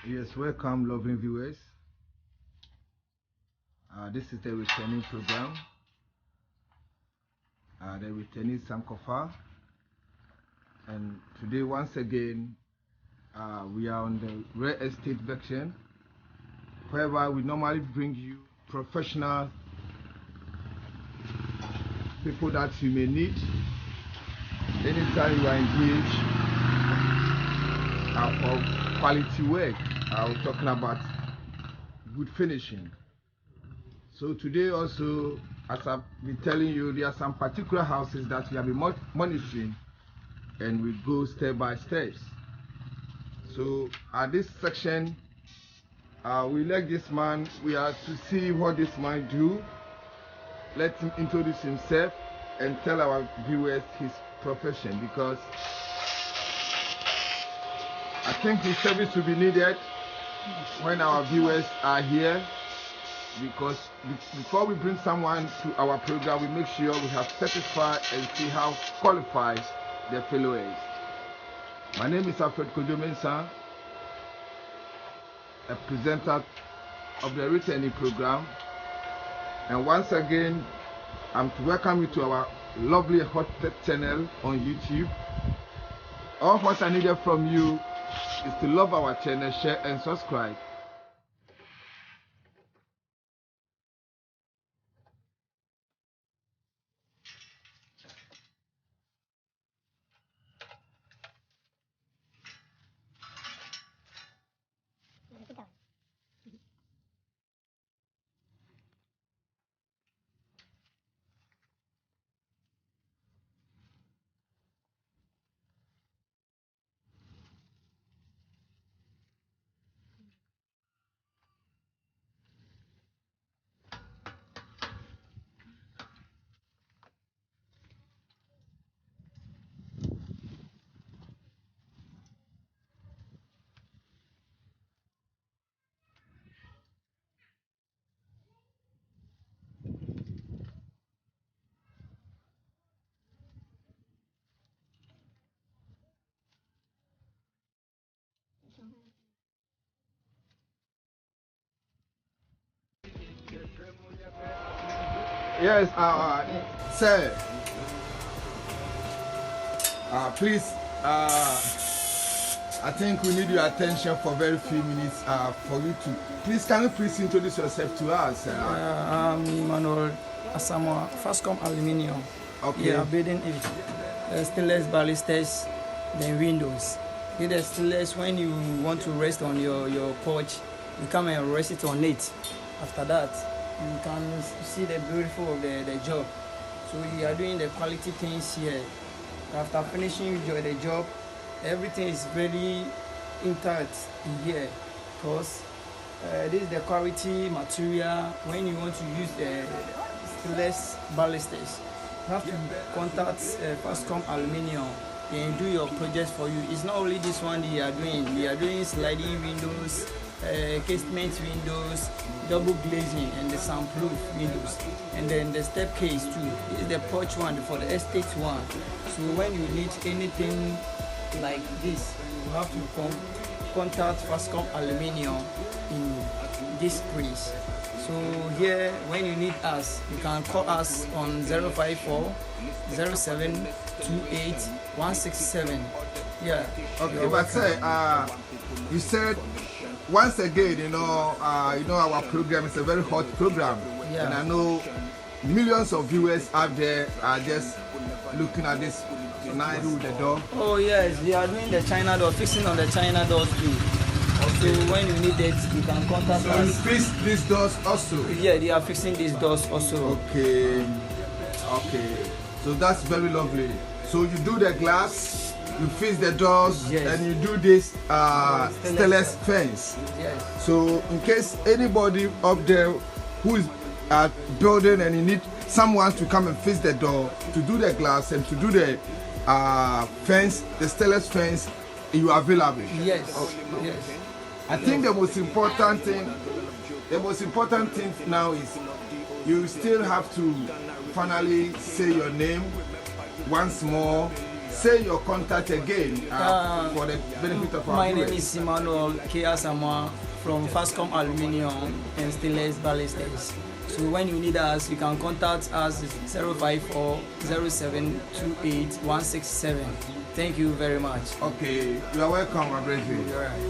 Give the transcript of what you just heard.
Yes, welcome, loving viewers. This is the returning program. The returning Sankofa, and today once again we are on the real estate section, whereby we normally bring you professional people that you may need anytime you are engaged for quality work. We're talking about good finishing. So today also, as I've been telling you, there are some particular houses that we have been monitoring, and we go step by steps. So at this section, we let this man, we are to see what this man do. Let him introduce himself and tell our viewers his profession, because I think his service will be needed when our viewers are here, because before we bring someone to our program, we make sure we have certified and see how qualified the fellow is. My name is Alfred Kojo-Mensah, a presenter of the returning program, and once again I'm to welcome you to our lovely hot channel on YouTube. All what I needed from you is to love our channel, share and subscribe. Yes, sir. Please, I think we need your attention for very few minutes. For you to please, can you please introduce yourself to us? I'm Emmanuel Asamoah, FAASCO Aluminium. Okay. Yeah, building it. Stainless balusters, then windows. The stainless, when you want to rest on your porch, you come and rest it on it. After that, you can see the beautiful of the job. So we are doing the quality things here. After finishing the job, everything is very intact in here, because this is the quality material. When you want to use the stainless balusters, you have to contact FAASCO Aluminium and do your projects for you. It's not only this one they are doing sliding windows, casement windows, double glazing, and the soundproof windows, and then the staircase too. This is the porch one for the estate one. So when you need anything like this, you have to contact FAASCO Aluminium in this place. So here, when you need us, you can call us on 054 0728 167. Yeah. Okay, but say, you said once again, you know our program is a very hot program, Yeah. and I know millions of viewers out there are just looking at this nice with the door. Oh yes, they are doing the China door, fixing on the China doors too. So when you need it, you can contact So you us. fix these doors also. Yeah, they are fixing these doors also. Okay, so that's very lovely. So you do the glass, you fix the doors, Yes. and you do this stainless fence. Yes. So in case anybody up there who is building and you need someone to come and fix the door, to do the glass and to do the fence, the stainless fence, you are available. Yes. Yes. I think the most important thing now is you still have to finally say your name once more, say your contact again for the benefit of our My name viewers. is Emmanuel K. Asamoah from FAASCO Aluminium and Stainless Bannisters. So when you need us, you can contact us 054-0728-167. Thank you very much. Okay, you are welcome, my brother. All right.